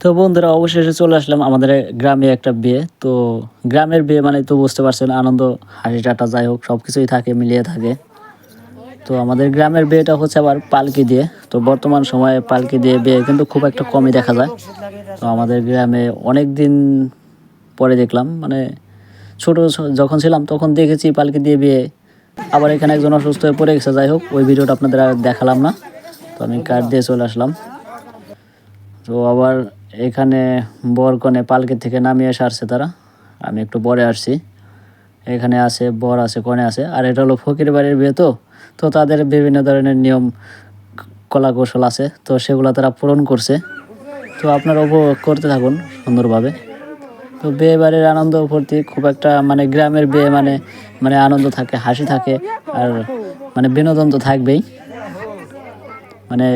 তো বন্ধুরা অবশেষে চলে আসলাম আমাদের গ্রামে একটা বিয়ে। তো গ্রামের বিয়ে মানে তো বুঝতে পারছেন, আনন্দ হাসি ঠাট্টা যাই হোক সব কিছুই থাকে, মিলিয়ে থাকে। তো আমাদের গ্রামের বিয়েটা হচ্ছে আবার পালকি দিয়ে। তো বর্তমান সময়ে পালকি দিয়ে বিয়ে কিন্তু খুব একটা কমই দেখা যায়। তো আমাদের গ্রামে অনেক দিন পরে দেখলাম, মানে ছোট যখন ছিলাম তখন দেখেছি পালকি দিয়ে বিয়ে। আবার এখানে একজন অসুস্থ হয়ে পড়ে গেছে, যাই হোক ওই ভিডিওটা আপনাদের আর দেখালাম না। তো আমি কার্ড দিয়ে চলে আসলাম। তো আবার এখানে বর কনে পালকি থেকে নামিয়ে এসে আসছে তারা। আমি একটু পরে আসছি। এখানে আছে বর আছে, কনে আছে, আর এটা হলো ফকির বাড়ির বিয়ে। তো তো তাদের বিভিন্ন ধরনের নিয়ম কলা কৌশল আছে, তো সেগুলো তারা পূরণ করছে। তো আপনারা উপভোগ করতে থাকুন সুন্দরভাবে। তো বিয়ে বাড়ির আনন্দ ফুর্তি খুব একটা, মানে গ্রামের বিয়ে মানে মানে আনন্দ থাকে, হাসি থাকে, আর মানে বিনোদন তো থাকবেই। মানে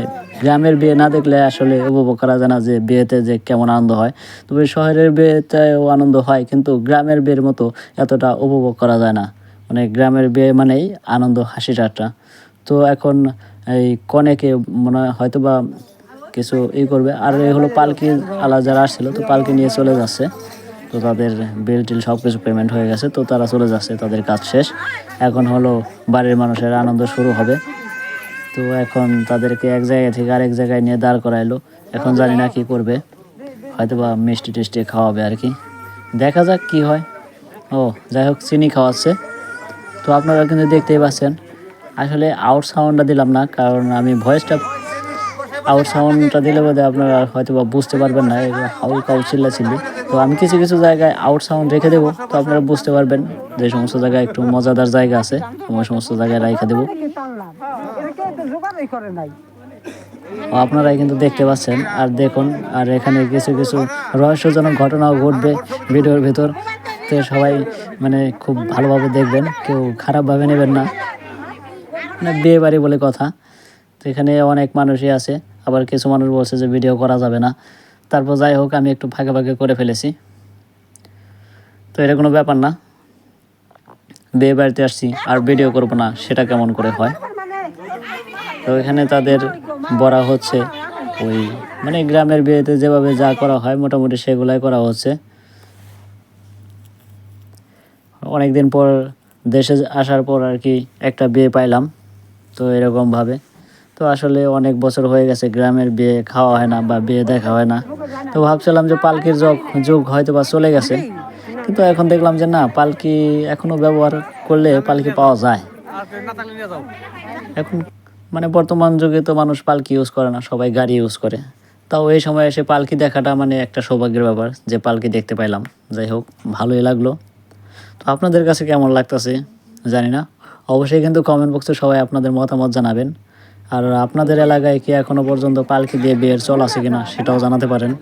গ্রামের বিয়ে না দেখলে আসলে উপভোগ করা যায় না যে বিয়েতে যে কেমন আনন্দ হয়। তবে শহরের বিয়েতেও আনন্দ হয়, কিন্তু গ্রামের বিয়ের মতো এতটা উপভোগ করা যায় না। মানে গ্রামের বিয়ে মানেই আনন্দ হাসি ঠাট্টা। তো এখন এই কনেকে মনে হয় হয়তো বা কিছু করবে, আর এই হলো পালকি আলা যারা আসছিল, তো পালকি নিয়ে চলে যাচ্ছে। তো তাদের বিল টিল সব কিছু পেমেন্ট হয়ে গেছে, তো তারা চলে যাচ্ছে, তাদের কাজ শেষ। এখন হলো বাড়ির মানুষের আনন্দ শুরু হবে। তো এখন তাদেরকে এক জায়গা থেকে আরেক জায়গায় নিয়ে দাঁড় করাইলো। এখন জানি না কি করবে, হয়তো বা মিষ্টি টিষ্টি খাওয়াবে আর কি, দেখা যাক কি হয়। ও যাই হোক, চিনি খাওয়াচ্ছে। তো আপনারা কিন্তু দেখতেই পাচ্ছেন, আসলে আউট সাউন্ডটা দিলাম না, কারণ আমি ভয়েসটা আউট সাউন্ডটা দিলে বোধ হয় আপনারা হয়তো বা বুঝতে পারবেন না, হালকা চিল্লাচিল্লি। তো আমি কিছু কিছু জায়গায় আউট সাউন্ড রেখে দেবো, তো আপনারা বুঝতে পারবেন যে সমস্ত জায়গায় একটু মজাদার জায়গা আছে ওই সমস্ত জায়গায় রেখে দেবো। আপনারাই কিন্তু দেখতে পাচ্ছেন আর দেখুন। আর এখানে কিছু কিছু রহস্যজনক ঘটনাও ঘটবে ভিডিওর ভিতর। তো সবাই মানে খুব ভালোভাবে দেখবেন, কেউ খারাপভাবে নেবেন না। মানে বিয়ে বাড়ি বলে কথা, তো এখানে অনেক মানুষই আছে। আবার কিছু মানুষ বলছে যে ভিডিও করা যাবে না। তারপর যাই হোক, আমি একটু ফাঁকে ফাঁকে করে ফেলেছি। তো এটা কোনো ব্যাপার না, বিয়ে বাড়িতে আসছি আর ভিডিও করবো না, সেটা কেমন করে হয়। তো এখানে তাদের বলা হচ্ছে ওই, মানে গ্রামের বিয়েতে যেভাবে যা করা হয় মোটামুটি সেগুলাই করা হচ্ছে। অনেকদিন পর দেশে আসার পর আর কি একটা বিয়ে পাইলাম, তো এরকমভাবে। তো আসলে অনেক বছর হয়ে গেছে গ্রামের বিয়ে খাওয়া হয় না বা বিয়ে দেখা হয় না। তো ভাবছিলাম যে পালকির যুগ হয়তো বা চলে গেছে, কিন্তু এখন দেখলাম যে না, পালকি এখনও ব্যবহার করলে পালকি পাওয়া যায় এখন। মানে বর্তমান যুগে তো মানুষ পালকি ইউজ করে না, সবাই গাড়ি ইউজ করে। তাও এই সময় এসে পালকি দেখাটা মানে একটা সৌভাগ্যের ব্যাপার যে পালকি দেখতে পাইলাম। যাই হোক, ভালোই লাগলো। তো আপনাদের কাছে কেমন লাগতেছে জানি না, অবশ্যই কিন্তু কমেন্ট বক্সে সবাই আপনাদের মতামত জানাবেন। আর আপনাদের এলাকায় কি এখনও পর্যন্ত পালকি দিয়ে বিয়ের চল আছে কিনা সেটাও জানাতে পারেন।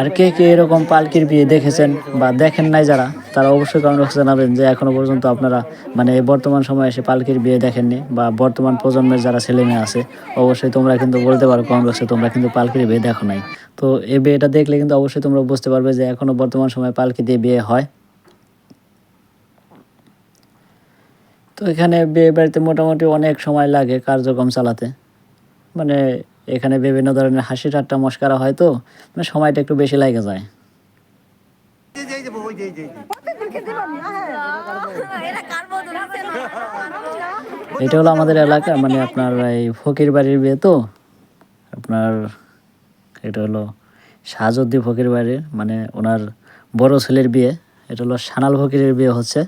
আর কে কে এরকম পালকির বিয়ে দেখেছেন বা দেখেন নাই যারা, তারা অবশ্যই কমেন্ট বক্সে জানাবেন যে এখনও পর্যন্ত আপনারা মানে বর্তমান সময়ে এসে পালকির বিয়ে দেখেননি, বা বর্তমান প্রজন্মের যারা ছেলে মেয়ে আছে অবশ্যই তোমরা কিন্তু বলতে পারো কমেন্ট বক্সে তোমরা কিন্তু পালকির বিয়ে দেখো নাই। তো এই বিয়েটা দেখলে কিন্তু অবশ্যই তোমরা বুঝতে পারবে যে এখনও বর্তমান সময়ে পালকি দিয়ে বিয়ে হয়। তো এখানে বিয়ে বাড়িতে মোটামুটি অনেক সময় লাগে কার্যক্রম চালাতে। মানে এখানে বিভিন্ন ধরনের হাসি ঠাট্টা মশকরা হয়, তো মানে সময়টা একটু বেশি লাগে যায়। এটা হলো আমাদের এলাকা, মানে আপনার এই ফকির বাড়ির বিয়ে। তো আপনার এটা হলো শাহজুদ্দি ফকির বাড়ির, মানে ওনার বড় ছেলের বিয়ে। এটা হলো সানাল ফকিরের বিয়ে হচ্ছে।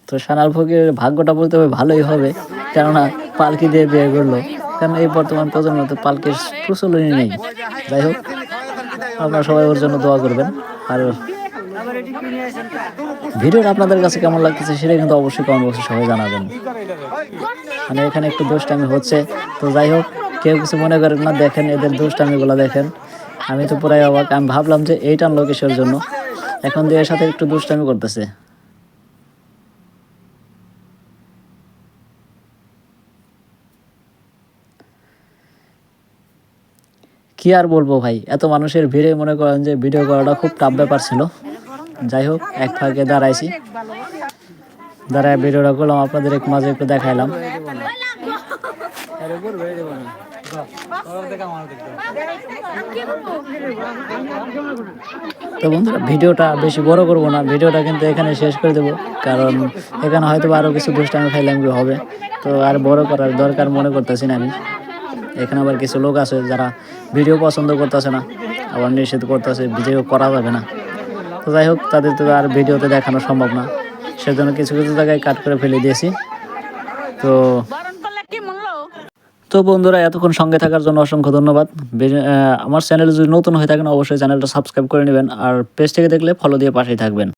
তো সানাল ফকিরের ভাগ্যটা বলতে হবে ভালোই হবে, কেননা পালকি দিয়ে বিয়ে করলো। কারণ এই বর্তমান প্রজন্মে তো পালকির প্রচলনই নেই। যাই হোক, আপনারা সবাই ওর জন্য দোয়া করবেন। আর ভিডিওটা আপনাদের কাছে কেমন লাগতেছে সেটা কিন্তু অবশ্যই কমেন্ট বক্সে সবাই জানাবেন। মানে এখানে একটু দুষ্টামি হচ্ছে, তো যাই হোক, কেউ কিছু মনে করেন না, দেখেন এদের দুষ্টামিগুলো দেখেন। আমি তো পুরাই অবাক, আমি ভাবলাম যে এই টানলো কিসের জন্য, এখন দিয়ে এর সাথে একটু দুষ্টামি করতেছে। কি আর বলবো ভাই, এত মানুষের ভিড়ে মনে করেন যে ভিডিও করাটা খুব টাফ ব্যাপার ছিল। যাই হোক, এক ফাঁকে দাঁড়াইছি, দাঁড়ায় ভিডিওটা করলাম, আপনাদের মাঝে একটু দেখাইলাম। তো বন্ধুরা ভিডিওটা বেশি বড় করব না, ভিডিওটা কিন্তু এখানে শেষ করে দেবো, কারণ এখানে হয়তো আরও কিছু দুষ্টামি ফাইলামি হবে, তো আর বড় করার দরকার মনে করতেছি না আমি। এখানে আবার কিছু লোক আছে যারা ভিডিও পছন্দ করতেছে না, আবার নিষেধ করতেছে, ভিডিও করা যাবে না। তো যাই হোক, তাদের তো আর ভিডিওতে দেখানো সম্ভব না, সেজন্য কিছু কিছু জায়গায় কাট করে ফেলে দিয়েছি। তো তো বন্ধুরা, এতক্ষণ সঙ্গে থাকার জন্য অসংখ্য ধন্যবাদ। আমার চ্যানেল যদি নতুন হয়ে থাকেন অবশ্যই চ্যানেলটা সাবস্ক্রাইব করে নেবেন, আর পেজ থেকে দেখলে ফলো দিয়ে পাশেই থাকবেন।